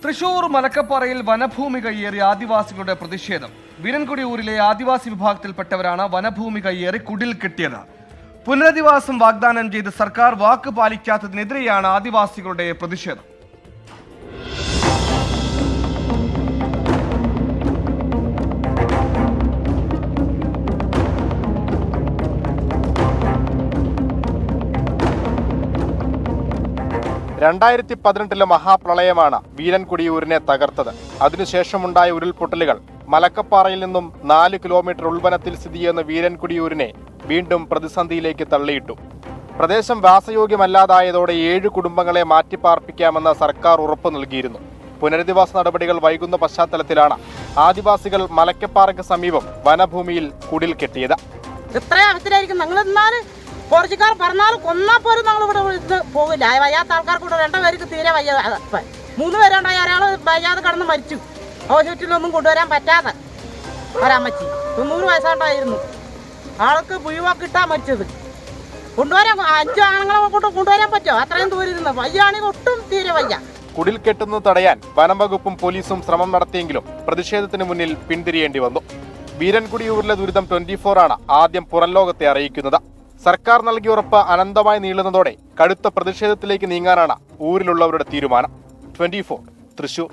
തൃശൂർ മലക്കപ്പാറയിൽ വനഭൂമി കയ്യേറി ആദിവാസികളുടെ പ്രതിഷേധം. വീരൻകുടി ഊരിലെ ആദിവാസി വിഭാഗത്തിൽപ്പെട്ടവരാണ് വനഭൂമി കയ്യേറി കുടിൽ കെട്ടിയത്. പുനരധിവാസം വാഗ്ദാനം ചെയ്ത് സർക്കാർ വാക്ക് പാലിക്കാത്തതിനെതിരെയാണ് ആദിവാസികളുടെ പ്രതിഷേധം. രണ്ടായിരത്തി 2018 മഹാപ്രളയമാണ് വീരൻകുടിയൂരിനെ തകർത്തത്. അതിനുശേഷമുണ്ടായ ഉരുൾപൊട്ടലുകൾ മലക്കപ്പാറയിൽ നിന്നും 4 കിലോമീറ്റർ ഉൾവനത്തിൽ സ്ഥിതി ചെയ്യുന്ന വീരൻകുടിയൂരിനെ വീണ്ടും പ്രതിസന്ധിയിലേക്ക് തള്ളിയിട്ടു. പ്രദേശം വാസയോഗ്യമല്ലാതായതോടെ 7 കുടുംബങ്ങളെ മാറ്റിപ്പാർപ്പിക്കാമെന്ന് സർക്കാർ ഉറപ്പു നൽകിയിരുന്നു. പുനരധിവാസ നടപടികൾ വൈകുന്ന പശ്ചാത്തലത്തിലാണ് ആദിവാസികൾ മലക്കപ്പാറയ്ക്ക് സമീപം വനഭൂമിയിൽ കുടിൽ കെട്ടിയത്. പോർച്ചുഗാർ പറഞ്ഞാൽ കൊന്നാൽ പോലും ഞങ്ങൾ ഇവിടെ ഇത് പോകില്ല. വയ്യാത്ത ആൾക്കാർക്ക് 2 പേർക്ക് തീരെ വയ്യ. 3 പേരുണ്ടായി. ഒരാൾ വയ്യാതെ കടന്ന് മരിച്ചു. ഹോസ്പിറ്റലൊന്നും കൊണ്ടുവരാൻ പറ്റാതെ ഒരമ്മച്ചി 90 വയസ്സാണ്ടായിരുന്നു. ആൾക്ക് പുഴുവാക്കിട്ടാ മരിച്ചത്. കൊണ്ടുവരാൻ 5 ആണുങ്ങളെ കൊണ്ടുവരാൻ പറ്റുമോ? അത്രയും ദൂരം ഇരുന്ന് വയ്യാണെങ്കിൽ ഒട്ടും തീരെ വയ്യ. കുടിൽ കെട്ടുന്നത് തടയാൻ വനം വകുപ്പും പോലീസും ശ്രമം നടത്തിയെങ്കിലും പ്രതിഷേധത്തിന് മുന്നിൽ പിന്തിരിയേണ്ടി വന്നു. വീരൻകുടിയൂരിലെ ദുരിതം 24 ആണ് ആദ്യം പുറം ലോകത്തെ അറിയിക്കുന്നത്. സർക്കാർ നൽകിയ ഉറപ്പ് അനന്തമായി നീളുന്നതോടെ കടുത്ത പ്രതിഷേധത്തിലേക്ക് നീങ്ങാനാണ് ഊരിലുള്ളവരുടെ തീരുമാനം. 24 തൃശൂർ.